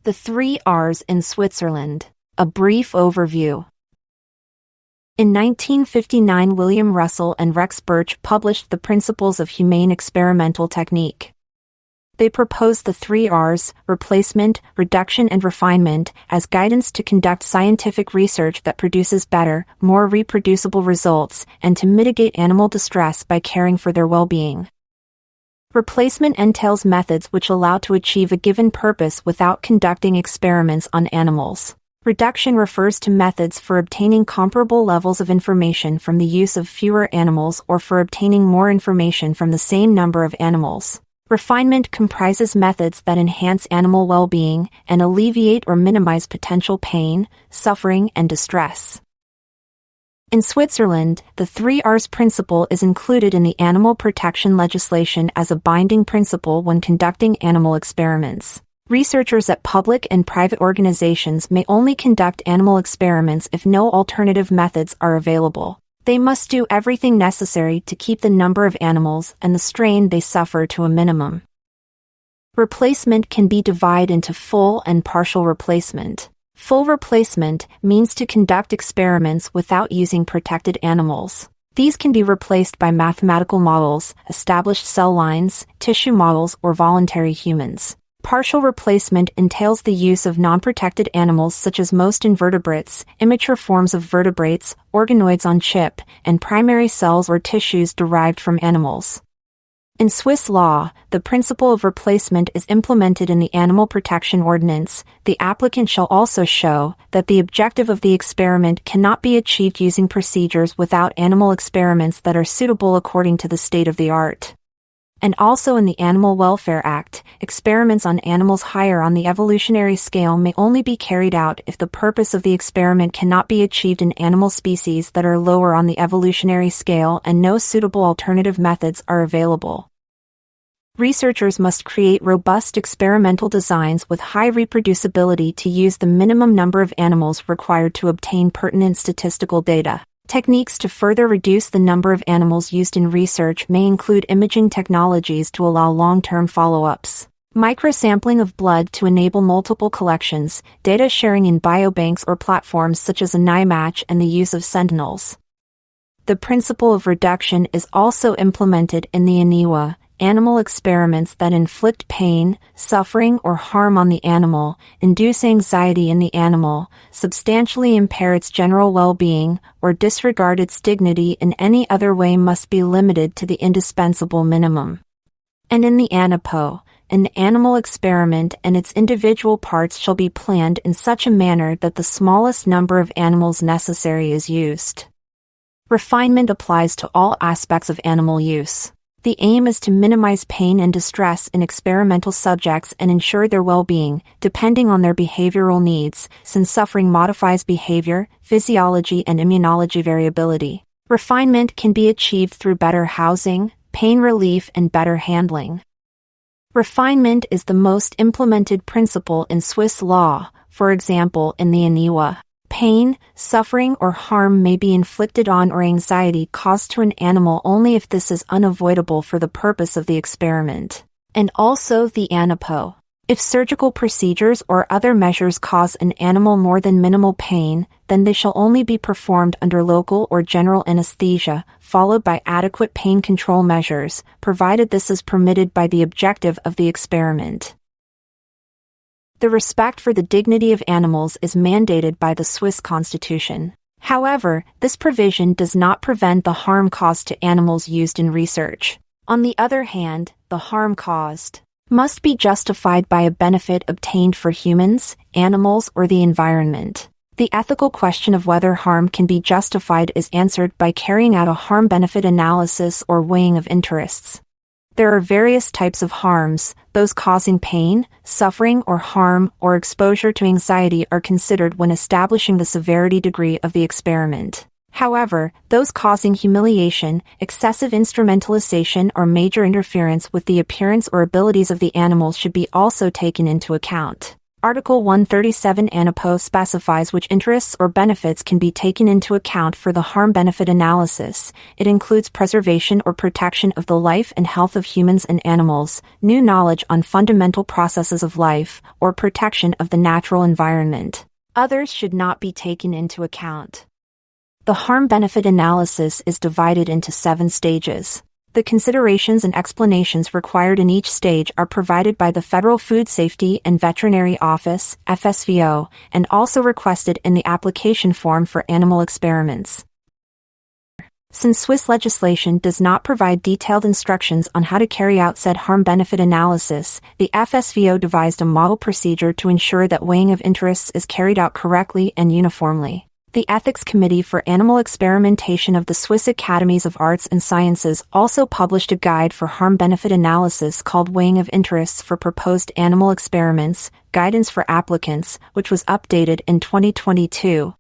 The 3 R's in Switzerland. A brief overview. In 1959, William Russell and Rex Birch published the Principles of Humane Experimental Technique. They proposed the 3 R's, replacement, reduction and refinement, as guidance to conduct scientific research that produces better, more reproducible results, and to mitigate animal distress by caring for their well-being. Replacement entails methods which allow to achieve a given purpose without conducting experiments on animals. Reduction refers to methods for obtaining comparable levels of information from the use of fewer animals or for obtaining more information from the same number of animals. Refinement comprises methods that enhance animal well-being and alleviate or minimize potential pain, suffering, and distress. In Switzerland, the 3 R's principle is included in the animal protection legislation as a binding principle when conducting animal experiments. Researchers at public and private organizations may only conduct animal experiments if no alternative methods are available. They must do everything necessary to keep the number of animals and the strain they suffer to a minimum. Replacement can be divided into full and partial replacement. Full replacement means to conduct experiments without using protected animals. These can be replaced by mathematical models, established cell lines, tissue models, or voluntary humans. Partial replacement entails the use of non-protected animals such as most invertebrates, immature forms of vertebrates, organoids on chip, and primary cells or tissues derived from animals. In Swiss law, the principle of replacement is implemented in the Animal Protection Ordinance. The applicant shall also show that the objective of the experiment cannot be achieved using procedures without animal experiments that are suitable according to the state of the art. And also in the Animal Welfare Act, experiments on animals higher on the evolutionary scale may only be carried out if the purpose of the experiment cannot be achieved in animal species that are lower on the evolutionary scale and no suitable alternative methods are available. Researchers must create robust experimental designs with high reproducibility to use the minimum number of animals required to obtain pertinent statistical data. Techniques to further reduce the number of animals used in research may include imaging technologies to allow long-term follow-ups, microsampling of blood to enable multiple collections, data sharing in biobanks or platforms such as a NIMatch, and the use of sentinels. The principle of reduction is also implemented in the ANIWA. Animal experiments that inflict pain, suffering, or harm on the animal, induce anxiety in the animal, substantially impair its general well-being, or disregard its dignity in any other way must be limited to the indispensable minimum. And in the ANIPO, an animal experiment and its individual parts shall be planned in such a manner that the smallest number of animals necessary is used. Refinement applies to all aspects of animal use. The aim is to minimize pain and distress in experimental subjects and ensure their well-being, depending on their behavioral needs, since suffering modifies behavior, physiology, and immunology variability. Refinement can be achieved through better housing, pain relief, and better handling. Refinement is the most implemented principle in Swiss law, for example in the ANIWA. Pain, suffering, or harm may be inflicted on or anxiety caused to an animal only if this is unavoidable for the purpose of the experiment. And also the ANIPO. If surgical procedures or other measures cause an animal more than minimal pain, then they shall only be performed under local or general anesthesia, followed by adequate pain control measures, provided this is permitted by the objective of the experiment. The respect for the dignity of animals is mandated by the Swiss Constitution. However, this provision does not prevent the harm caused to animals used in research. On the other hand, the harm caused must be justified by a benefit obtained for humans, animals, or the environment. The ethical question of whether harm can be justified is answered by carrying out a harm-benefit analysis or weighing of interests. There are various types of harms. Those causing pain, suffering, or harm, or exposure to anxiety are considered when establishing the severity degree of the experiment. However, those causing humiliation, excessive instrumentalization, or major interference with the appearance or abilities of the animals should be also taken into account. Article 137 ANAPO specifies which interests or benefits can be taken into account for the harm-benefit analysis. It includes preservation or protection of the life and health of humans and animals, new knowledge on fundamental processes of life, or protection of the natural environment. Others should not be taken into account. The harm-benefit analysis is divided into 7 stages. The considerations and explanations required in each stage are provided by the Federal Food Safety and Veterinary Office, FSVO, and also requested in the application form for animal experiments. Since Swiss legislation does not provide detailed instructions on how to carry out said harm-benefit analysis, the FSVO devised a model procedure to ensure that weighing of interests is carried out correctly and uniformly. The Ethics Committee for Animal Experimentation of the Swiss Academies of Arts and Sciences also published a guide for harm-benefit analysis called Weighing of Interests for Proposed Animal Experiments, Guidance for Applicants, which was updated in 2022.